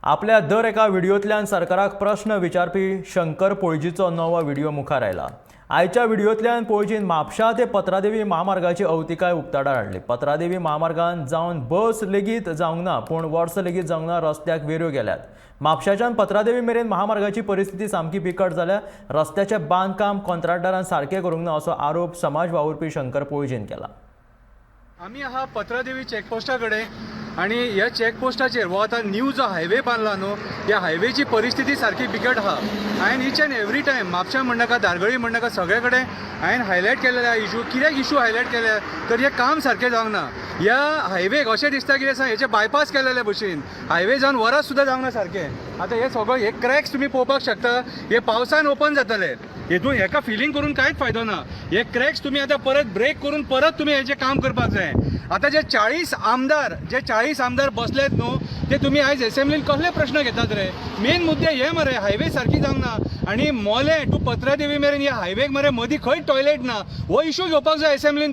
आपल्या दर एका व्हिडिओतल्यान सरकाराक प्रश्न विचारपी शंकर पोळजीचो नवो व्हिडिओ मुखार आयला। आयच्या व्हिडिओतल्यान पोळजीन म्हापशा ते पत्रादेवी महामार्गाची अवतिकाय उक्ताडार हाडली। पत्रादेवी महामार्गान जावन बस लेगीत जावंक ना, पूण वर्स लेगीत जावंक ना, रस्त्याक वेऱ्यो गेल्यात। म्हापशाच्यान पत्रादेवी मेरेन महामार्गाची परिस्थिती सामकी बिकट जाल्या। रस्त्याचें बांदकाम कंत्राटदारान सारकें करूंक ना असो आरोप समाज वावुरपी शंकर पोळजीन केला। आम्ही आहा पत्रादेवी चेकपोस्टा कडेन आणि ह्या चेकपोस्टाचेर हो आतां न्यू जो हायवे बांदला न्हू, ह्या हायवेची परिस्थिती सारकी बिकट आहा। हांवें ईच एंड एवरी टायम म्हापशा म्हणनाका, दारगळी म्हणनाका, सगळे कडेन हांवें हायलायट केलेले इशू। कित्याक इशू हायलायट केले तर हे काम सारकें जावंक ना। ह्या हायवेक अशें दिसता कितें सांग, हेचे बायपास केलेले भशेन हायवे जावन वरां सुद्दां जावंक ना सारकें। आतां हे सगळं हे क्रॅक्स तुमी पळोवपाक शकता, हे पावसान ओपन जातले। हेतून हेका फिलिंग करून कांयच फायदो ना। हे क्रॅक्स तुमी आतां परत ब्रेक करून परत तुमी हेचें काम करपाक जाय। आतां जे 40 आमदार बसलेत न्हू, ते तुमी आयज असेंब्लीन कसले प्रश्न घेतात रे? मेन मुद्दे हे मरे, हायवे सारकी जावंक ना आणि मोले टू पत्रादेवी मेरेन ह्या हायवेक मरे मदीं खंय टॉयलेट ना, हो इशू घेवपाक जाय असेंब्लीन।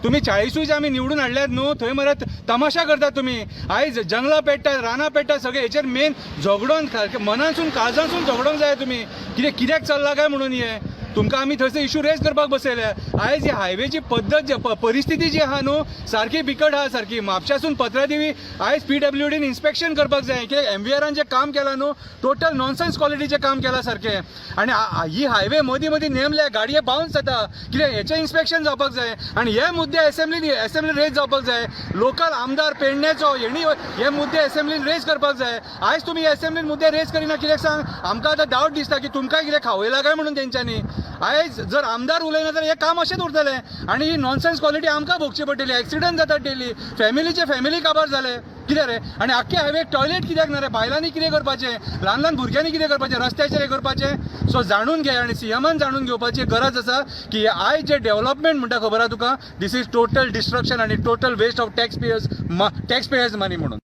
तुम्ही 40 जे आमी निवडून हाडल्यात न्हू, थंय मरे तमाशा करतात तुम्ही। आयज जंगलां पेट्टात, रानां पेट्टात, सगळे हेचेर मेन झगडोन मनासून काळजासून झगडोंक जाय तुम्ही। कित्याक चल्ला काय म्हणून हे तुमकां आमी थंयसर इशू रेज करपाक बसयले। आयज ही हायवेची पद्दत परिस्थिती जी आहा न्हू, सारकी बिकट आहा सारकी। म्हापशासून पत्रादेवी आयज PWDन इन्स्पेक्शन करपाक जाय, कित्याक MVRन जे काम केलां न्हू, टोटल नॉनसेन्स क्वॉलिटीचें काम केलां सारकें। आनी ही हायवे मदीं नेमल्या गाडये बाउन्स जाता, कित्याक हेचें इन्स्पेक्शन जावपाक जाय। आनी हे मुद्दे असेंब्लीन रेज जावपाक जाय। लोकल आमदार पेडणेचो हेणी हे मुद्दे असेंब्लीन रेज करपाक जाय। आयज तुमी असेंब्लीन मुद्दे रेज करिना, कित्याक सांग? आमकां आतां डावट दिसता की तुमकां कितें खावयला काय म्हणून तेंच्यांनी। आयज जर आमदार उलयना जाल्यार हे काम अशेंच उरतलें आनी ही नॉनसेन्स क्वॉलिटी आमकां भोगची पडटली। एक्सिडंट जातात डेली, फॅमिली काबार जाले, कितें रे? आनी आख्खे हायवेक टॉयलेट कित्याक ना रे? बायलांनी कितें करपाचें, ल्हान भुरग्यांनी कितें करपाचें, रस्त्याचेर हें करपाचें? सो जाणून घे आनी CMन जाणून घेवपाची गरज आसा की आयज जे डेव्हलपमेंट म्हणटा खबर आहा तुका, दीस इज टोटल डिस्ट्रक्शन आनी total waste of tax payers money म्हणून।